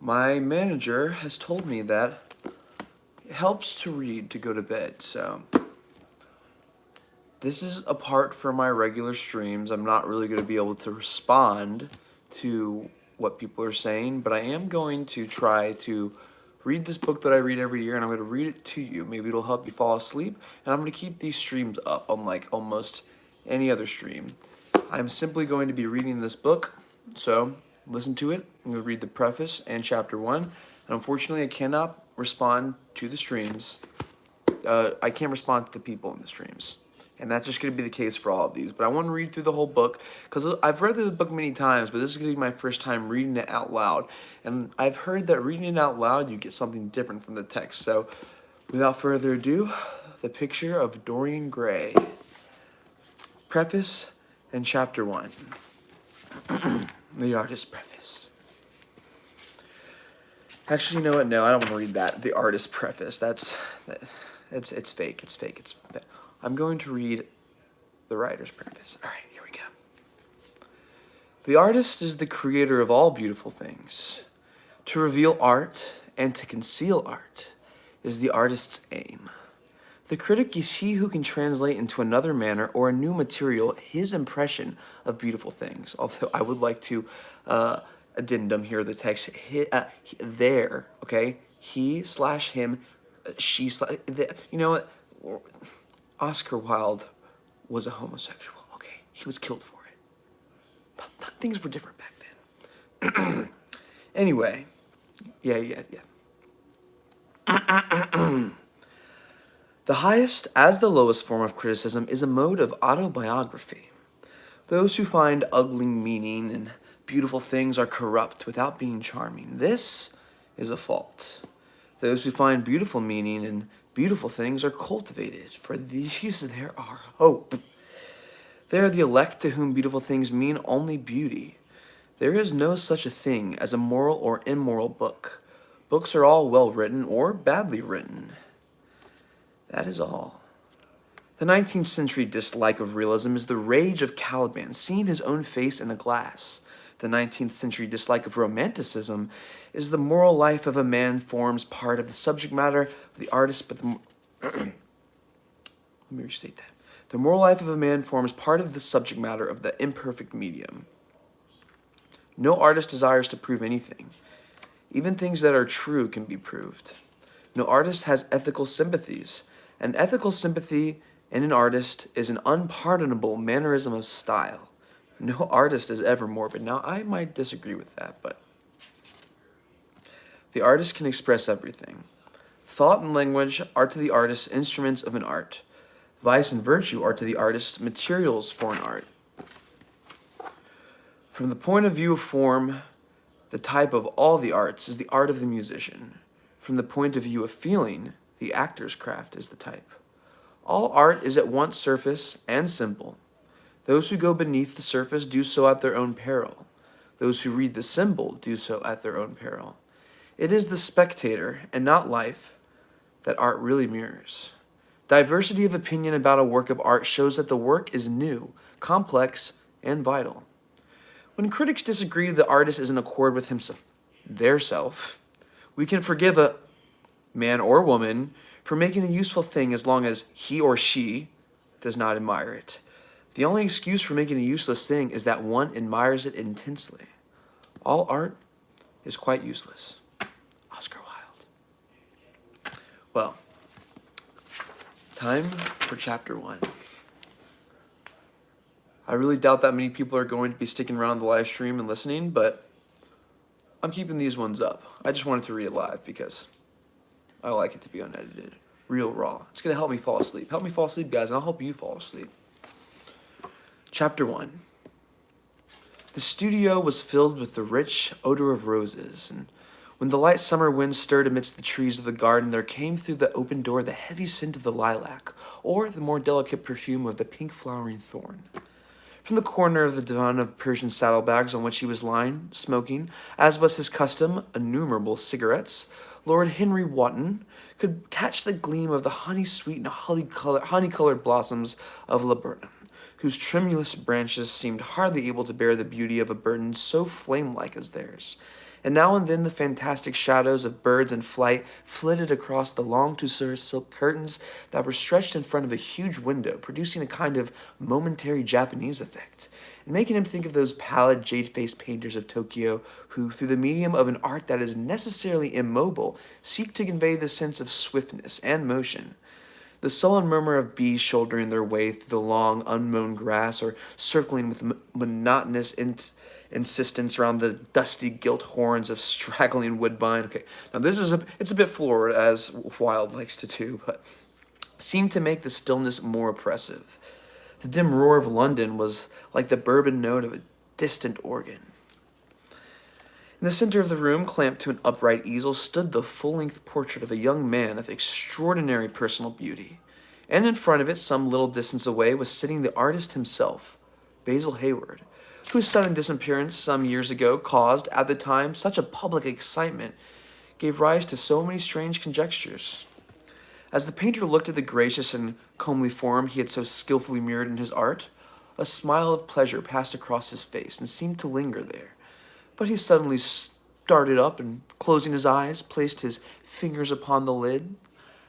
My manager has told me that it helps to read to go to bed, so this is apart from my regular streams. I'm not really going to be able to respond to what people are saying, but I am going to try to read this book that I read every year, and I'm going to read it to you. Maybe it'll help you fall asleep, and I'm going to keep these streams up unlike almost any other stream. I'm simply going to be reading this book, so listen to it. I'm going to read the preface and chapter 1, and unfortunately I cannot respond to the streams. I can't respond to the people in the streams. And that's just going to be the case for all of these. But I want to read through the whole book, because I've read through the book many times, but this is going to be my first time reading it out loud. And I've heard that reading it out loud, you get something different from the text. So, without further ado, the picture of Dorian Gray. Preface and Chapter 1. The artist's preface. Actually, you know what? No, I don't want to read that. The artist's preface. It's fake. It's fake. I'm going to read the writer's preface. All right, here we go. The artist is the creator of all beautiful things. To reveal art and to conceal art is the artist's aim. The critic is he who can translate into another manner or a new material his impression of beautiful things. Although I would like to addendum here the text there, okay? He/him, she/, you know what? Oscar Wilde was a homosexual, okay? He was killed for it. Things were different back then. Anyway, yeah. The highest as the lowest form of criticism is a mode of autobiography. Those who find ugly meaning in beautiful things are corrupt without being charming. This is a fault. Those who find beautiful meaning in beautiful things are cultivated, for these there are hope. They are the elect to whom beautiful things mean only beauty. There is no such a thing as a moral or immoral book. Books are all well written or badly written. That is all. The 19th century dislike of realism is the rage of Caliban seeing his own face in a glass. The 19th century dislike of romanticism is the moral life of a man forms part of the subject matter of the artist, but let me restate that. The moral life of a man forms part of the subject matter of the imperfect medium. No artist desires to prove anything. Even things that are true can be proved. No artist has ethical sympathies. An ethical sympathy in an artist is an unpardonable mannerism of style. No artist is ever morbid. Now, I might disagree with that, but the artist can express everything. Thought and language are to the artist instruments of an art. Vice and virtue are to the artist materials for an art. From the point of view of form, the type of all the arts is the art of the musician. From the point of view of feeling, the actor's craft is the type. All art is at once surface and simple. Those who go beneath the surface do so at their own peril. Those who read the symbol do so at their own peril. It is the spectator, and not life, that art really mirrors. Diversity of opinion about a work of art shows that the work is new, complex, and vital. When critics disagree the artist is in accord with himself, their self, we can forgive a man or woman for making a useful thing as long as he or she does not admire it. The only excuse for making a useless thing is that one admires it intensely. All art is quite useless. Oscar Wilde. Well, time for chapter 1. I really doubt that many people are going to be sticking around the live stream and listening, but I'm keeping these ones up. I just wanted to read it live because I like it to be unedited, real raw. It's going to help me fall asleep. Help me fall asleep, guys, and I'll help you fall asleep. Chapter 1. The studio was filled with the rich odor of roses, and when the light summer wind stirred amidst the trees of the garden, there came through the open door the heavy scent of the lilac, or the more delicate perfume of the pink flowering thorn. From the corner of the divan of Persian saddlebags on which he was lying, smoking, as was his custom, innumerable cigarettes, Lord Henry Wotton could catch the gleam of the honey-sweet and honey-colored blossoms of laburnum, whose tremulous branches seemed hardly able to bear the beauty of a burden so flame-like as theirs. and now and then the fantastic shadows of birds in flight flitted across the long tussore silk curtains that were stretched in front of a huge window, producing a kind of momentary Japanese effect, and making him think of those pallid, jade-faced painters of Tokyo who, through the medium of an art that is necessarily immobile, seek to convey the sense of swiftness and motion. The sullen murmur of bees shouldering their way through the long, unmown grass, or circling with monotonous insistence around the dusty gilt horns of straggling woodbine. Okay, now it's a bit florid, as Wilde likes to do, but seemed to make the stillness more oppressive. The dim roar of London was like the bourbon note of a distant organ. In the center of the room, clamped to an upright easel, stood the full-length portrait of a young man of extraordinary personal beauty, and in front of it, some little distance away, was sitting the artist himself, Basil Hayward, whose sudden disappearance some years ago caused, at the time, such a public excitement, gave rise to so many strange conjectures. As the painter looked at the gracious and comely form he had so skillfully mirrored in his art, a smile of pleasure passed across his face and seemed to linger there. But he suddenly started up and, closing his eyes, placed his fingers upon the lid,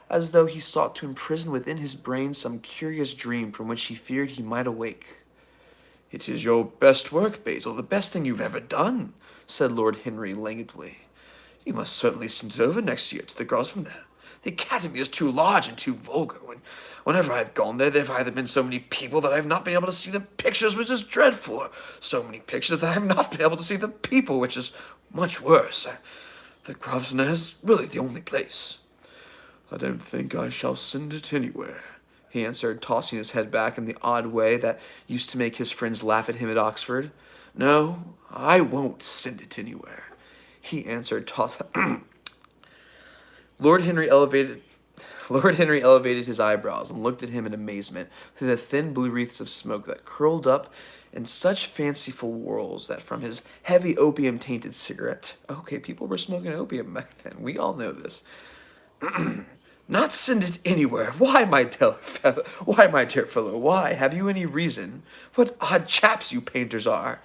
as though he sought to imprison within his brain some curious dream from which he feared he might awake. "It is your best work, Basil, the best thing you've ever done," said Lord Henry languidly. "You must certainly send it over next year to the Grosvenor. The Academy is too large and too vulgar. Whenever I've gone there, there have either been so many people that I've not been able to see the pictures, which is dreadful, or so many pictures that I have not been able to see the people, which is much worse. The Grosvenor is really the only place." "I don't think I shall send it anywhere," he answered, tossing his head back in the odd way that used to make his friends laugh at him at Oxford. "No, I won't send it anywhere," he answered, Lord Henry elevated his eyebrows and looked at him in amazement through the thin blue wreaths of smoke that curled up in such fanciful whorls that from his heavy opium-tainted cigarette— okay, people were smoking opium back then, we all know this— "Not send it anywhere? Why, my dear fellow, why? Have you any reason? What odd chaps you painters are!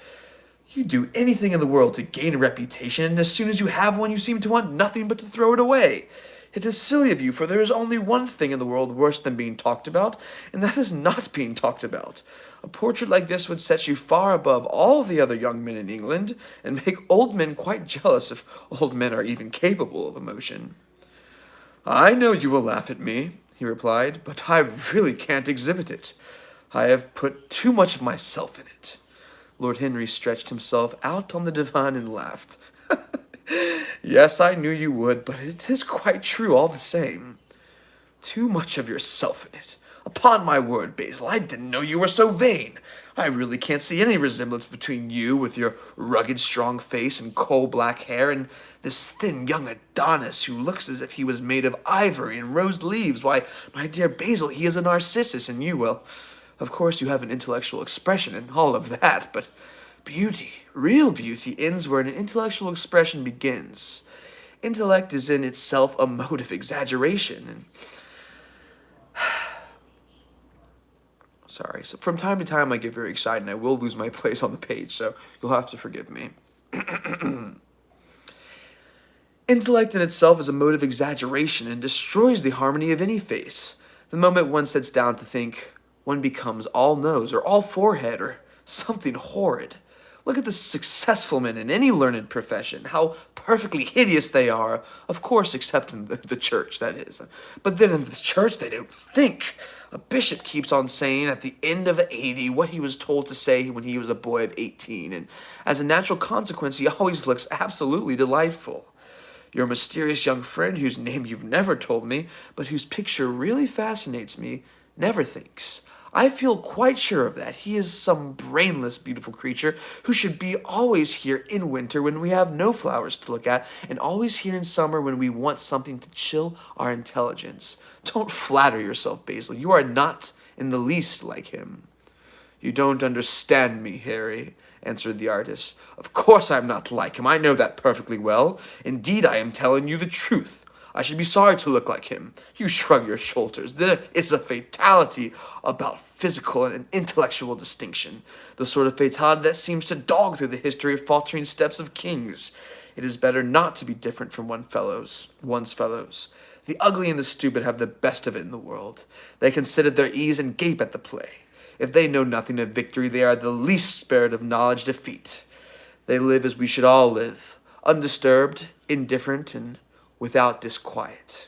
You do anything in the world to gain a reputation, and as soon as you have one, you seem to want nothing but to throw it away. It is silly of you, for there is only one thing in the world worse than being talked about, and that is not being talked about. A portrait like this would set you far above all the other young men in England, and make old men quite jealous if old men are even capable of emotion." "I know you will laugh at me," he replied, "but I really can't exhibit it. I have put too much of myself in it." Lord Henry stretched himself out on the divan and laughed. "Yes, I knew you would, but it is quite true all the same. Too much of yourself in it. Upon my word, Basil, I didn't know you were so vain. I really can't see any resemblance between you, with your rugged, strong face and coal-black hair, and this thin young Adonis who looks as if he was made of ivory and rose leaves. Why, my dear Basil, he is a Narcissus, and you, well, of course you have an intellectual expression and all of that, but beauty, real beauty, ends where an intellectual expression begins. Intellect is in itself a mode of exaggeration, and sorry, so from time to time I get very excited and I will lose my place on the page, so you'll have to forgive me. Intellect in itself is a mode of exaggeration and destroys the harmony of any face. The moment one sits down to think, one becomes all nose or all forehead or something horrid. Look at the successful men in any learned profession, how perfectly hideous they are, of course, except in the church, that is. But then in the church, they don't think. A bishop keeps on saying at the end of 80 what he was told to say when he was a boy of 18, and as a natural consequence, he always looks absolutely delightful. Your mysterious young friend, whose name you've never told me, but whose picture really fascinates me, never thinks. I feel quite sure of that. He is some brainless, beautiful creature who should be always here in winter when we have no flowers to look at, and always here in summer when we want something to chill our intelligence. Don't flatter yourself, Basil. You are not in the least like him." "You don't understand me, Harry," answered the artist. "Of course I am not like him. I know that perfectly well. Indeed, I am telling you the truth. I should be sorry to look like him. You shrug your shoulders. There is a fatality about physical and intellectual distinction, the sort of fatality that seems to dog through the history of faltering steps of kings. It is better not to be different from one's fellows. The ugly and the stupid have the best of it in the world. They can sit at their ease and gape at the play. If they know nothing of victory, they are the least spared of knowledge defeat. They live as we should all live, undisturbed, indifferent, and without disquiet.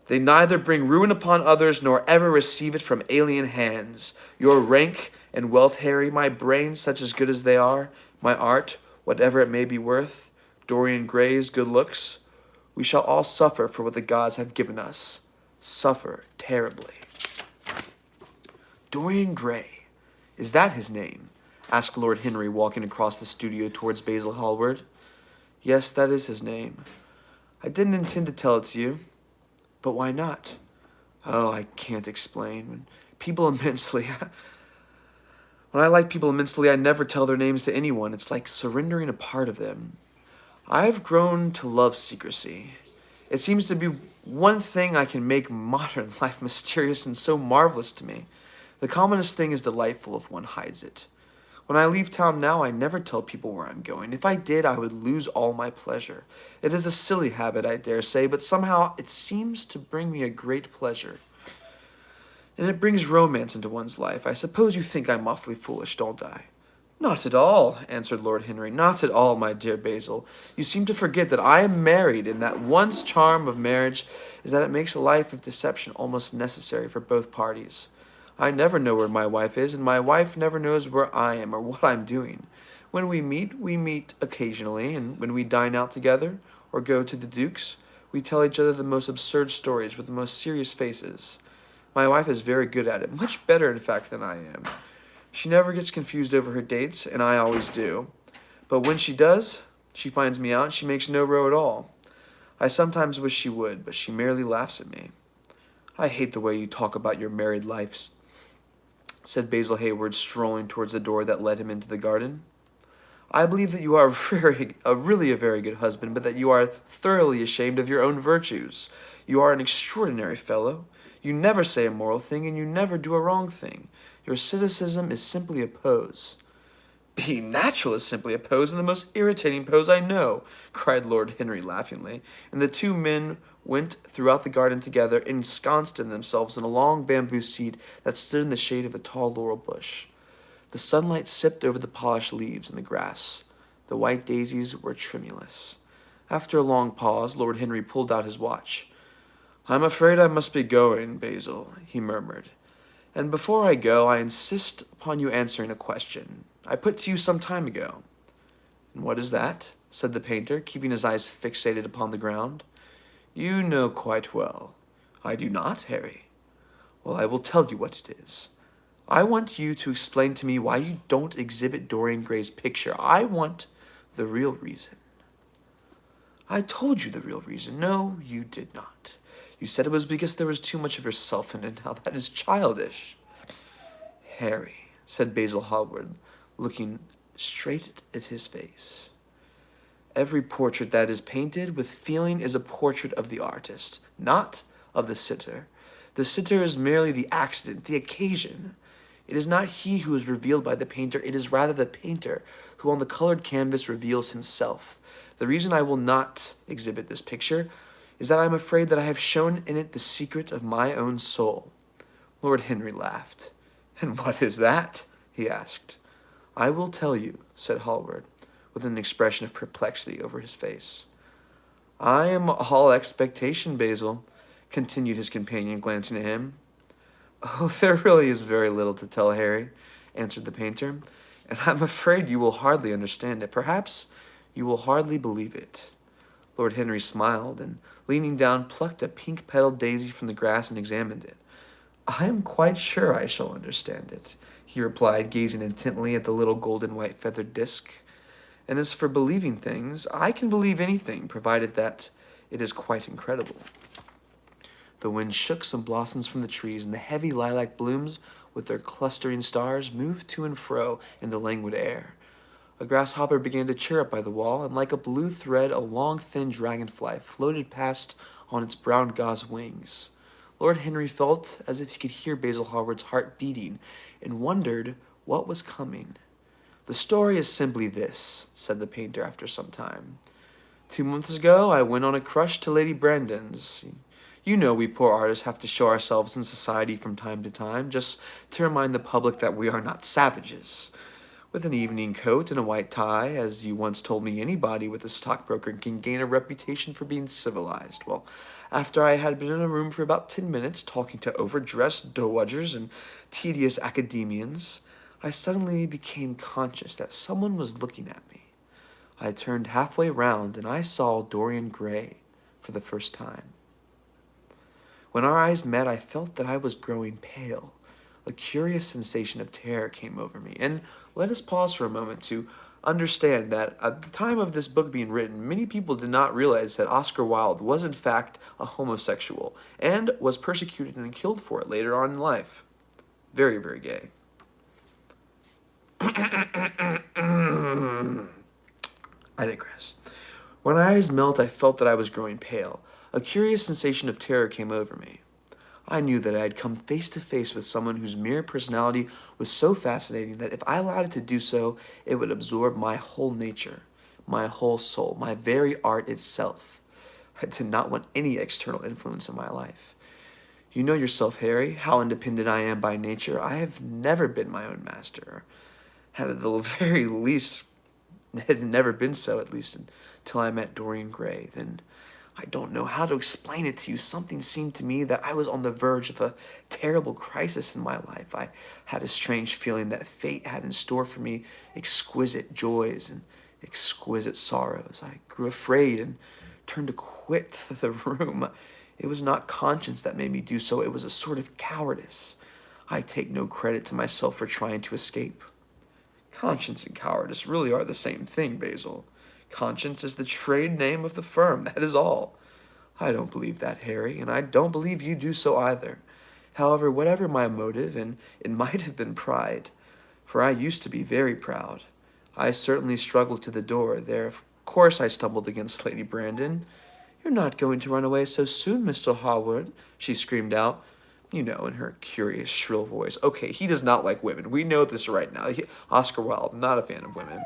They neither bring ruin upon others nor ever receive it from alien hands. Your rank and wealth, Harry, my brains, such as good as they are, my art, whatever it may be worth, Dorian Gray's good looks, we shall all suffer for what the gods have given us. Suffer terribly. Dorian Gray, is that his name? Asked Lord Henry, walking across the studio towards Basil Hallward. Yes, that is his name. I didn't intend to tell it to you. But why not? Oh, I can't explain. When I like people immensely, I never tell their names to anyone. It's like surrendering a part of them. I've grown to love secrecy. It seems to be one thing I can make modern life mysterious and so marvelous to me. The commonest thing is delightful if one hides it. When I leave town now, I never tell people where I'm going. If I did, I would lose all my pleasure. It is a silly habit, I dare say, but somehow it seems to bring me a great pleasure. And it brings romance into one's life. I suppose you think I'm awfully foolish, don't I? Not at all, answered Lord Henry. Not at all, my dear Basil. You seem to forget that I am married, and that once charm of marriage is that it makes a life of deception almost necessary for both parties. I never know where my wife is, and my wife never knows where I am or what I'm doing. When we meet occasionally, and when we dine out together or go to the Duke's, we tell each other the most absurd stories with the most serious faces. My wife is very good at it, much better, in fact, than I am. She never gets confused over her dates, and I always do. But when she does, she finds me out, and she makes no row at all. I sometimes wish she would, but she merely laughs at me. I hate the way you talk about your married life, said Basil Hayward, strolling towards the door that led him into the garden. I believe that you are really a very good husband, but that you are thoroughly ashamed of your own virtues. You are an extraordinary fellow. You never say a moral thing, and you never do a wrong thing. Your cynicism is simply a pose. Being natural is simply a pose, and the most irritating pose I know, cried Lord Henry laughingly, and the two men went throughout the garden together, ensconced themselves in a long bamboo seat that stood in the shade of a tall laurel bush. The sunlight sipped over the polished leaves and the grass. The white daisies were tremulous. After a long pause, Lord Henry pulled out his watch. I'm afraid I must be going, Basil, he murmured. And before I go, I insist upon you answering a question I put to you some time ago. And what is that? Said the painter, keeping his eyes fixated upon the ground. You know quite well. I do not, Harry. Well, I will tell you what it is. I want you to explain to me why you don't exhibit Dorian Gray's picture. I want the real reason. I told you the real reason. No, you did not. You said it was because there was too much of yourself in it. Now that is childish. Harry, said Basil Hallward, looking straight at his face. Every portrait that is painted with feeling is a portrait of the artist, not of the sitter. The sitter is merely the accident, the occasion. It is not he who is revealed by the painter, it is rather the painter who on the colored canvas reveals himself. The reason I will not exhibit this picture is that I am afraid that I have shown in it the secret of my own soul. Lord Henry laughed. And what is that? He asked. I will tell you, said Hallward, with an expression of perplexity over his face. I am all expectation, Basil, continued his companion, glancing at him. Oh, there really is very little to tell, Harry, answered the painter, and I'm afraid you will hardly understand it. Perhaps you will hardly believe it. Lord Henry smiled, and leaning down, plucked a pink-petaled daisy from the grass and examined it. I am quite sure I shall understand it, he replied, gazing intently at the little golden-white feathered disc. And as for believing things, I can believe anything, provided that it is quite incredible. The wind shook some blossoms from the trees, and the heavy lilac blooms, with their clustering stars, moved to and fro in the languid air. A grasshopper began to chirrup by the wall, and like a blue thread, a long, thin dragonfly floated past on its brown gauze wings. Lord Henry felt as if he could hear Basil Hallward's heart beating, and wondered what was coming. The story is simply this, said the painter after some time. 2 months ago, I went on a crush to Lady Brandon's. You know we poor artists have to show ourselves in society from time to time, just to remind the public that we are not savages. With an evening coat and a white tie, as you once told me anybody with a stockbroker can gain a reputation for being civilized. Well, after I had been in a room for about 10 minutes talking to overdressed dowagers and tedious academians, I suddenly became conscious that someone was looking at me. I turned halfway round and I saw Dorian Gray for the first time. When our eyes met, I felt that I was growing pale. A curious sensation of terror came over me. And let us pause for a moment to understand that at the time of this book being written, many people did not realize that Oscar Wilde was in fact a homosexual and was persecuted and killed for it later on in life. Very, very gay. I digress. When my eyes met, I felt that I was growing pale. A curious sensation of terror came over me. I knew that I had come face to face with someone whose mere personality was so fascinating that if I allowed it to do so, it would absorb my whole nature, my whole soul, my very art itself. I did not want any external influence in my life. You know yourself, Harry, how independent I am by nature. I have never been my own master. At the very least, it had never been so, at least until I met Dorian Gray. Then I don't know how to explain it to you. Something seemed to me that I was on the verge of a terrible crisis in my life. I had a strange feeling that fate had in store for me exquisite joys and exquisite sorrows. I grew afraid and turned to quit the room. It was not conscience that made me do so. It was a sort of cowardice. I take no credit to myself for trying to escape. Conscience and cowardice really are the same thing, Basil. Conscience is the trade name of the firm, that is all. I don't believe that, Harry, and I don't believe you do so either. However, whatever my motive, and it might have been pride, for I used to be very proud, I certainly struggled to the door. There, of course, I stumbled against Lady Brandon. You're not going to run away so soon, Mr. Harwood, she screamed out. You know, in her curious, shrill voice. Okay, he does not like women. We know this right now. Oscar Wilde, not a fan of women.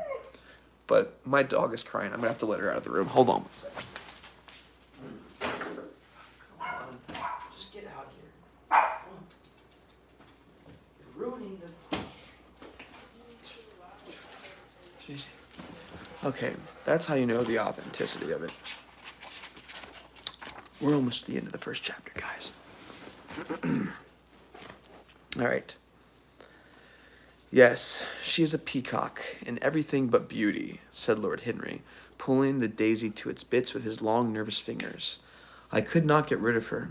But my dog is crying. I'm going to have to let her out of the room. Hold on one second. Come on. Just get out here. Come on. You're ruining the... Jeez. Okay, that's how you know the authenticity of it. We're almost to the end of the first chapter, guys. All right. Yes, she is a peacock, and everything but beauty, said Lord Henry, pulling the daisy to its bits with his long, nervous fingers. I could not get rid of her.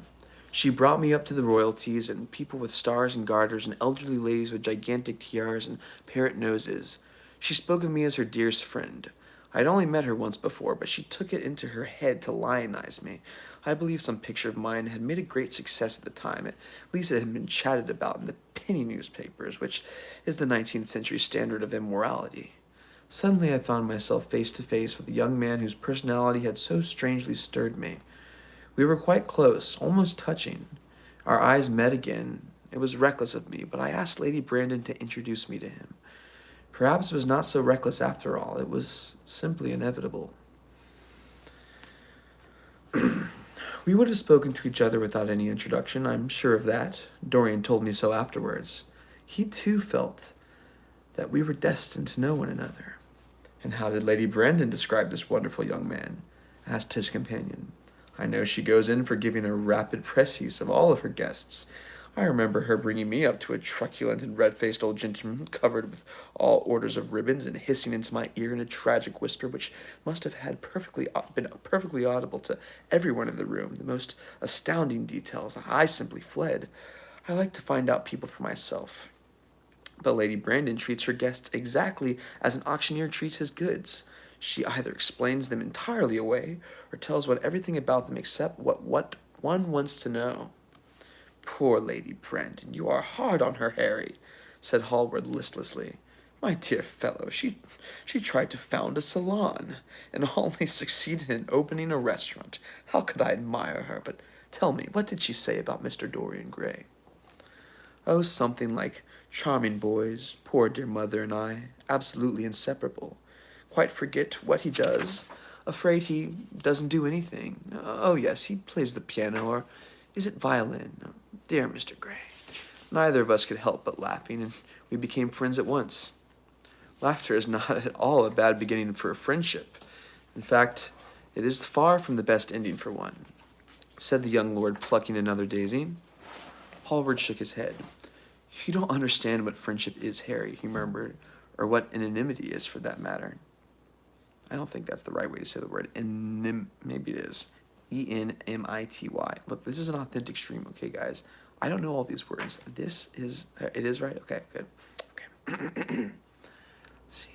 She brought me up to the royalties, and people with stars and garters, and elderly ladies with gigantic tiaras and parrot noses. She spoke of me as her dearest friend. I had only met her once before, but she took it into her head to lionize me. I believe some picture of mine had made a great success at the time. At least it had been chatted about in the penny newspapers, which is the 19th century standard of immorality. Suddenly I found myself face to face with a young man whose personality had so strangely stirred me. We were quite close, almost touching. Our eyes met again. It was reckless of me, but I asked Lady Brandon to introduce me to him. Perhaps it was not so reckless after all. It was simply inevitable. We would have spoken to each other without any introduction, I'm sure of that. Dorian told me so afterwards. He too felt that we were destined to know one another. And how did Lady Brandon describe this wonderful young man? Asked his companion. I know she goes in for giving a rapid précis of all of her guests. I remember her bringing me up to a truculent and red-faced old gentleman covered with all orders of ribbons and hissing into my ear in a tragic whisper which must have had been perfectly audible to everyone in the room. The most astounding details. I simply fled. I like to find out people for myself. But Lady Brandon treats her guests exactly as an auctioneer treats his goods. She either explains them entirely away or tells one everything about them except what one wants to know. Poor Lady Brandon, you are hard on her, Harry, said Hallward listlessly. My dear fellow, she tried to found a salon, and only succeeded in opening a restaurant. How could I admire her? But tell me, what did she say about Mr. Dorian Gray? Oh, something like, charming boys, poor dear mother and I, absolutely inseparable. Quite forget what he does. Afraid he doesn't do anything. Oh, yes, he plays the piano, or is it violin? Dear Mr. Gray. Neither of us could help but laughing, and we became friends at once. Laughter is not at all a bad beginning for a friendship. In fact, it is far from the best ending for one, said the young lord, plucking another daisy. Hallward shook his head. You don't understand what friendship is, Harry, he murmured, or what anonymity is, for that matter. I don't think that's the right way to say the word. Maybe it is. Enmity. Look, this is an authentic stream, okay, guys? I don't know all these words. It is right? Okay, good. Okay. See.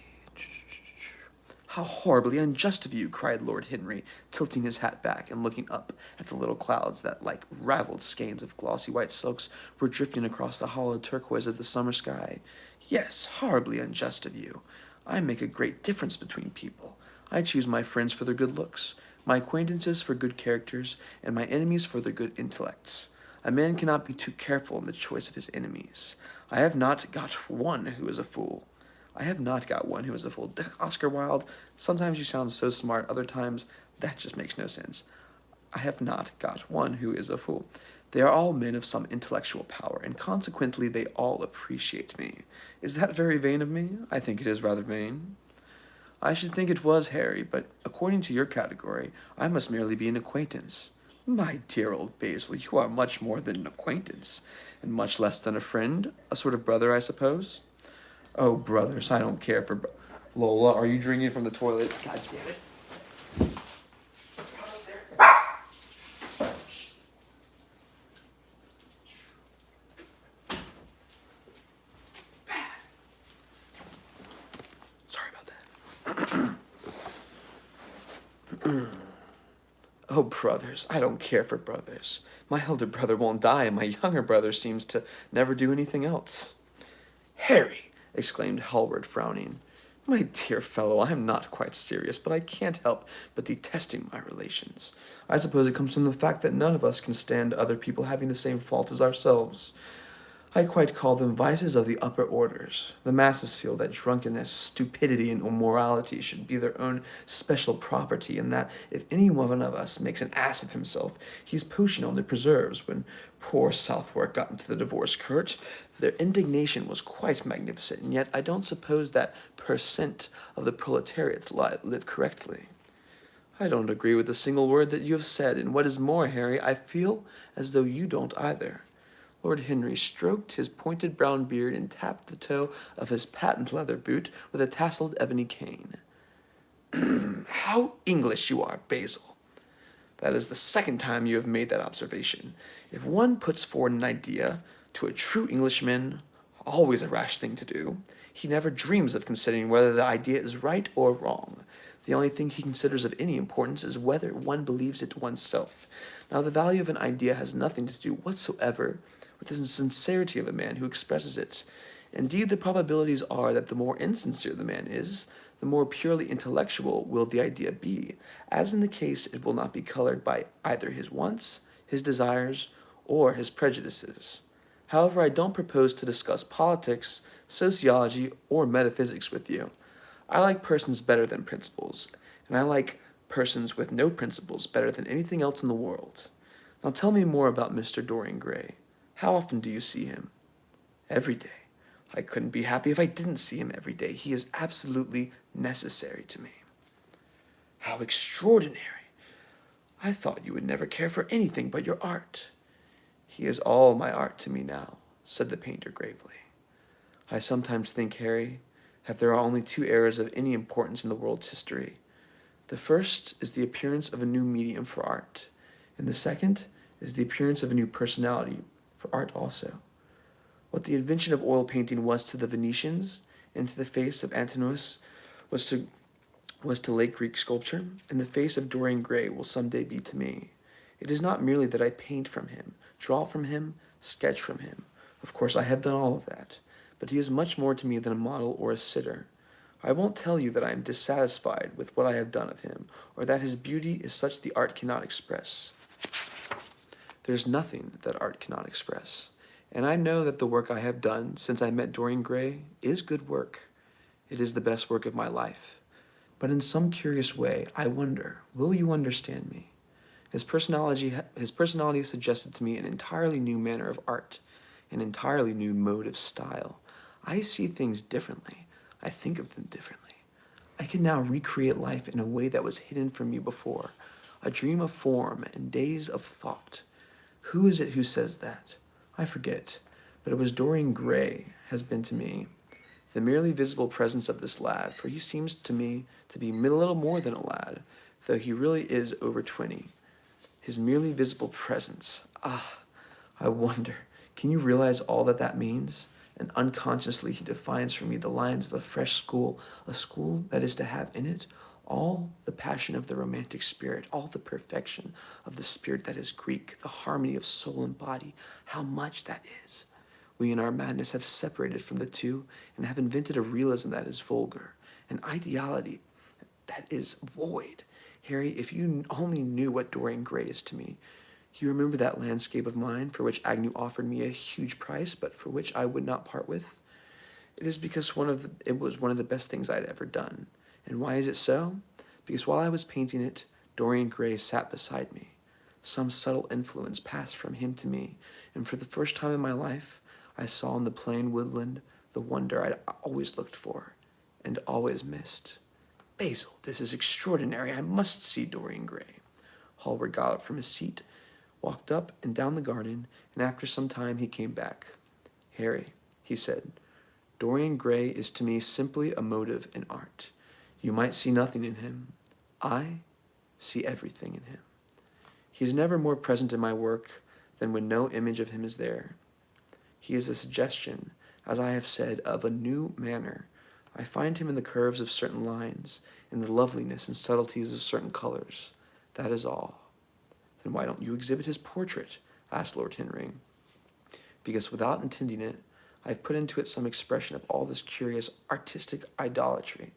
How horribly unjust of you, cried Lord Henry, tilting his hat back and looking up at the little clouds that, like raveled skeins of glossy white silks, were drifting across the hollow turquoise of the summer sky. Yes, horribly unjust of you. I make a great difference between people. I choose my friends for their good looks, my acquaintances for good characters, and my enemies for their good intellects. A man cannot be too careful in the choice of his enemies. I have not got one who is a fool. I have not got one who is a fool. Oscar Wilde, sometimes you sound so smart, other times that just makes no sense. I have not got one who is a fool. They are all men of some intellectual power, and consequently they all appreciate me. Is that very vain of me? I think it is rather vain. I should think it was, Harry, but according to your category, I must merely be an acquaintance. My dear old Basil, you are much more than an acquaintance, and much less than a friend, a sort of brother, I suppose. Oh, brothers, I don't care for... Lola, are you drinking from the toilet? God damn it. Sorry about that. Oh, brothers, I don't care for brothers. My elder brother won't die, and my younger brother seems to never do anything else. Harry, exclaimed Hallward, frowning. My dear fellow, I am not quite serious, but I can't help but detesting my relations. I suppose it comes from the fact that none of us can stand other people having the same faults as ourselves. I quite call them vices of the upper orders. The masses feel that drunkenness, stupidity, and immorality should be their own special property, and that if any one of us makes an ass of himself, he's poaching on the preserves. When poor Southwark got into the divorce court, their indignation was quite magnificent, and yet I don't suppose that % of the proletariat live correctly. I don't agree with a single word that you have said, and what is more, Harry, I feel as though you don't either. Lord Henry stroked his pointed brown beard and tapped the toe of his patent leather boot with a tasseled ebony cane. How English you are, Basil. That is the second time you have made that observation. If one puts forward an idea to a true Englishman, always a rash thing to do, he never dreams of considering whether the idea is right or wrong. The only thing he considers of any importance is whether one believes it oneself. Now, the value of an idea has nothing to do whatsoever with the sincerity of a man who expresses it. Indeed, the probabilities are that the more insincere the man is, the more purely intellectual will the idea be. As in the case, it will not be colored by either his wants, his desires, or his prejudices. However, I don't propose to discuss politics, sociology, or metaphysics with you. I like persons better than principles, and I like persons with no principles better than anything else in the world. Now tell me more about Mr. Dorian Gray. How often do you see him? Every day. I couldn't be happy if I didn't see him every day. He is absolutely necessary to me. How extraordinary. I thought you would never care for anything but your art. He is all my art to me now, said the painter gravely. I sometimes think, Harry, that there are only two eras of any importance in the world's history. The first is the appearance of a new medium for art, and the second is the appearance of a new personality for art also. What the invention of oil painting was to the Venetians and to the face of Antinous was to late Greek sculpture, and the face of Dorian Gray will someday be to me. It is not merely that I paint from him, draw from him, sketch from him. Of course, I have done all of that, but he is much more to me than a model or a sitter. I won't tell you that I am dissatisfied with what I have done of him, or that his beauty is such the art cannot express. There's nothing that art cannot express, and I know that the work I have done since I met Dorian Gray is good work. It is the best work of my life. But in some curious way, I wonder, will you understand me? His personality suggested to me an entirely new manner of art, an entirely new mode of style. I see things differently. I think of them differently. I can now recreate life in a way that was hidden from me before, a dream of form and days of thought. Who is it who says that? I forget, but it was Dorian Gray has been to me the merely visible presence of this lad, for he seems to me to be a little more than a lad, though he really is over 20. His merely visible presence. Ah, I wonder, can you realize all that that means? And unconsciously he defines for me the lines of a fresh school, a school that is to have in it all the passion of the romantic spirit, all the perfection of the spirit that is Greek, the harmony of soul and body. How much that is. We in our madness have separated from the two and have invented a realism that is vulgar, an ideality that is void. Harry, if you only knew what Dorian Gray is to me. You remember that landscape of mine for which Agnew offered me a huge price, but for which I would not part with? It is because it was one of the best things I had ever done. And why is it so? Because while I was painting it, Dorian Gray sat beside me. Some subtle influence passed from him to me, and for the first time in my life, I saw in the plain woodland the wonder I'd always looked for and always missed. Basil, this is extraordinary. I must see Dorian Gray. Hallward got up from his seat, walked up and down the garden, and after some time he came back. Harry, he said, Dorian Gray is to me simply a motive in art. You might see nothing in him. I see everything in him. He is never more present in my work than when no image of him is there. He is a suggestion, as I have said, of a new manner. I find him in the curves of certain lines, in the loveliness and subtleties of certain colors. That is all. Then why don't you exhibit his portrait? Asked Lord Henry. Because without intending it, I have put into it some expression of all this curious artistic idolatry,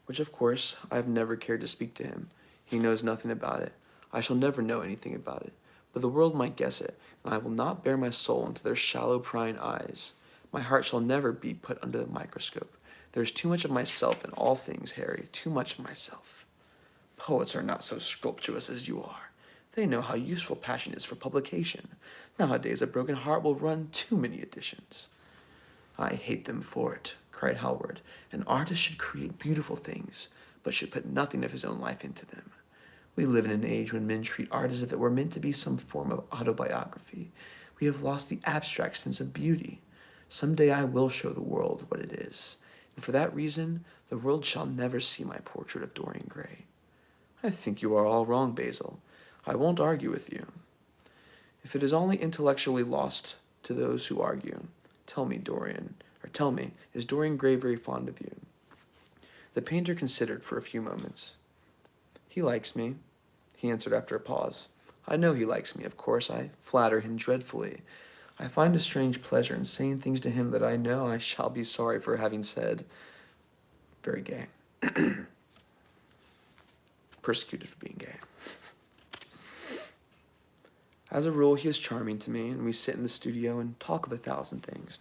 which of course I have never cared to speak to him. He knows nothing about it. I shall never know anything about it. But the world might guess it, and I will not bare my soul into their shallow prying eyes. My heart shall never be put under the microscope. There is too much of myself in all things, Harry, too much of myself. Poets are not so scrupulous as you are. They know how useful passion is for publication. Nowadays a broken heart will run too many editions. I hate them for it, cried Hallward. An artist should create beautiful things, but should put nothing of his own life into them. We live in an age when men treat art as if it were meant to be some form of autobiography. We have lost the abstract sense of beauty. Some day I will show the world what it is, and for that reason the world shall never see my portrait of Dorian Gray. I think you are all wrong, Basil. I won't argue with you. If it is only intellectually lost to those who argue, tell me, is Dorian Gray very fond of you? The painter considered for a few moments. He likes me, he answered after a pause. I know he likes me, of course. I flatter him dreadfully. I find a strange pleasure in saying things to him that I know I shall be sorry for having said. Very gay. Persecuted for being gay. As a rule, he is charming to me, and we sit in the studio and talk of 1,000 things.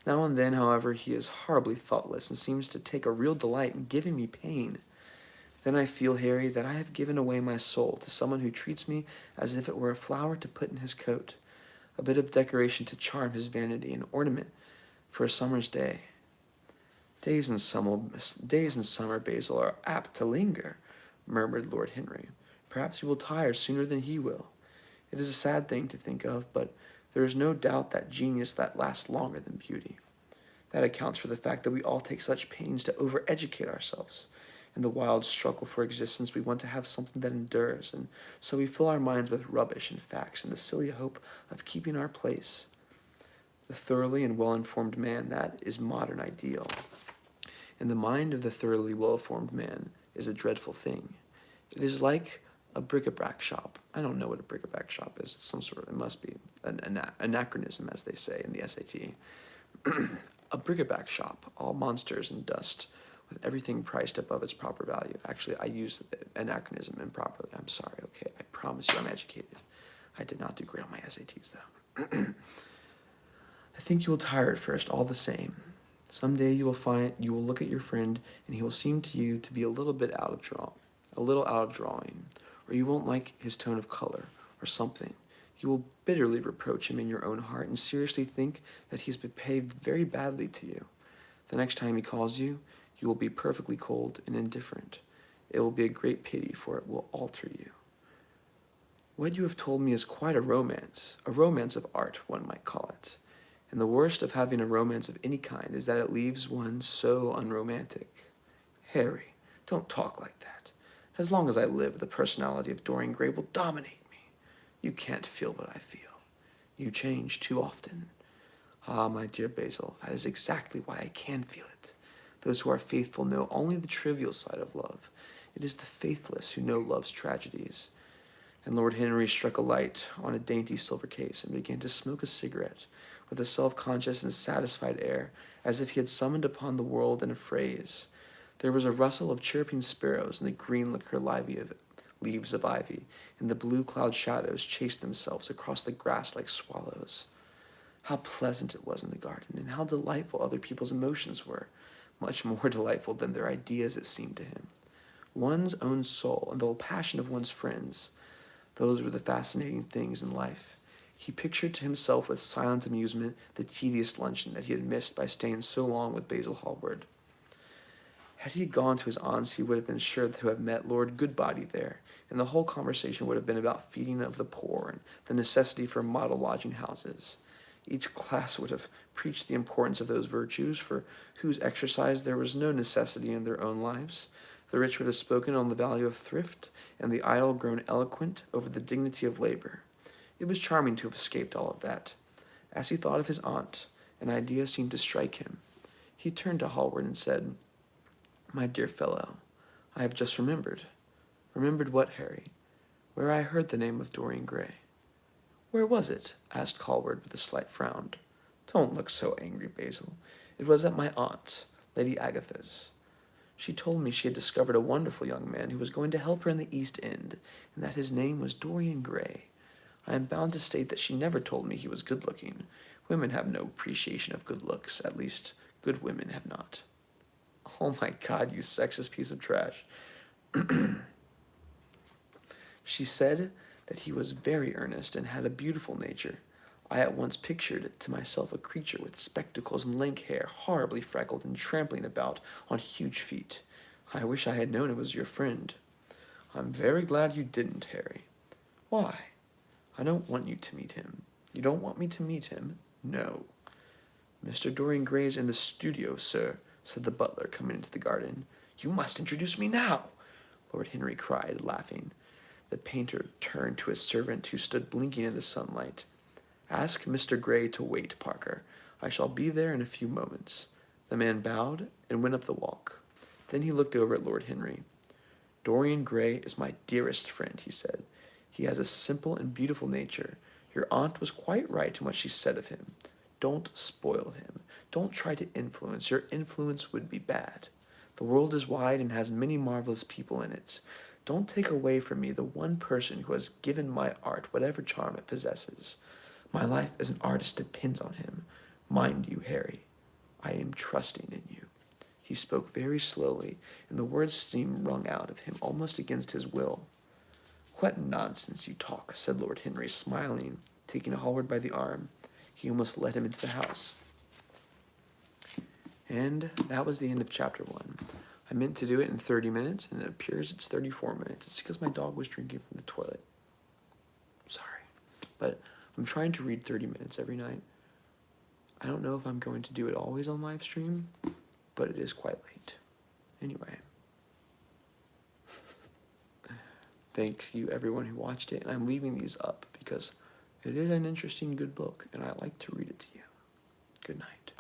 Now and then, however, he is horribly thoughtless and seems to take a real delight in giving me pain. Then I feel, Harry, that I have given away my soul to someone who treats me as if it were a flower to put in his coat, a bit of decoration to charm his vanity, an ornament for a summer's day. Days in summer, Basil, are apt to linger, murmured Lord Henry. Perhaps you will tire sooner than he will. It is a sad thing to think of, but there is no doubt that genius that lasts longer than beauty. That accounts for the fact that we all take such pains to over-educate ourselves. In the wild struggle for existence, we want to have something that endures, and so we fill our minds with rubbish and facts in the silly hope of keeping our place. The thoroughly and well-informed man, that is modern ideal. In the mind of the thoroughly well-informed man is a dreadful thing. It is like a bric-a-brac shop. I don't know what a bric-a-brac shop is. It's some sort of, it must be an anachronism, as they say in the SAT. A bric-a-brac shop, all monsters and dust, with everything priced above its proper value. Actually, I used anachronism improperly. I'm sorry, okay? I promise you I'm educated. I did not do great on my SATs, though. I think you will tire at first, all the same. Someday you will look at your friend, and he will seem to you to be a little out of drawing, or you won't like his tone of color, or something. You will bitterly reproach him in your own heart, and seriously think that he has behaved very badly to you. The next time he calls you, you will be perfectly cold and indifferent. It will be a great pity, for it will alter you. What you have told me is quite a romance of art, one might call it. And the worst of having a romance of any kind is that it leaves one so unromantic. Harry, don't talk like that. As long as I live, the personality of Dorian Gray will dominate me. You can't feel what I feel. You change too often. Ah, my dear Basil, that is exactly why I can feel it. Those who are faithful know only the trivial side of love. It is the faithless who know love's tragedies. And Lord Henry struck a light on a dainty silver case and began to smoke a cigarette with a self-conscious and satisfied air, as if he had summoned upon the world in a phrase. There was a rustle of chirping sparrows in the green liquor leaves of ivy, and the blue cloud shadows chased themselves across the grass like swallows. How pleasant it was in the garden, and how delightful other people's emotions were, much more delightful than their ideas, it seemed to him. One's own soul and the passion of one's friends, those were the fascinating things in life. He pictured to himself with silent amusement the tedious luncheon that he had missed by staying so long with Basil Hallward. Had he gone to his aunt's, he would have been sure to have met Lord Goodbody there, and the whole conversation would have been about feeding of the poor and the necessity for model lodging houses. Each class would have preached the importance of those virtues for whose exercise there was no necessity in their own lives. The rich would have spoken on the value of thrift, and the idle grown eloquent over the dignity of labor. It was charming to have escaped all of that. As he thought of his aunt, an idea seemed to strike him. He turned to Hallward and said, "My dear fellow, I have just remembered." "Remembered what, Harry?" "Where I heard the name of Dorian Gray." "Where was it?" asked Hallward with a slight frown. "Don't look so angry, Basil. It was at my aunt's, Lady Agatha's. She told me she had discovered a wonderful young man who was going to help her in the East End, and that his name was Dorian Gray. I am bound to state that she never told me he was good-looking. Women have no appreciation of good looks. At least, good women have not." "Oh my God, you sexist piece of trash." "She said that he was very earnest and had a beautiful nature. I at once pictured to myself a creature with spectacles and lank hair, horribly freckled and trampling about on huge feet. I wish I had known it was your friend." "I'm very glad you didn't, Harry." "Why?" "I don't want you to meet him." "You don't want me to meet him?" "No." "Mr. Dorian Gray is in the studio, sir," said the butler, coming into the garden. "You must introduce me now," Lord Henry cried, laughing. The painter turned to his servant, who stood blinking in the sunlight. "Ask Mr. Gray to wait, Parker. I shall be there in a few moments." The man bowed and went up the walk. Then he looked over at Lord Henry. "Dorian Gray is my dearest friend," he said. "He has a simple and beautiful nature. Your aunt was quite right in what she said of him. Don't spoil him. Don't try to influence. Your influence would be bad. The world is wide and has many marvelous people in it. Don't take away from me the one person who has given my art whatever charm it possesses. My life as an artist depends on him. Mind you, Harry, I am trusting in you." He spoke very slowly, and the words seemed wrung out of him almost against his will. "What nonsense you talk," said Lord Henry, smiling, taking Hallward by the arm. He almost led him into the house. And that was the end of chapter 1. I meant to do it in 30 minutes, and it appears it's 34 minutes. It's because my dog was drinking from the toilet. Sorry. But I'm trying to read 30 minutes every night. I don't know if I'm going to do it always on live stream, but it is quite late. Anyway. Thank you, everyone who watched it, and I'm leaving these up because it is an interesting, good book, and I like to read it to you. Good night.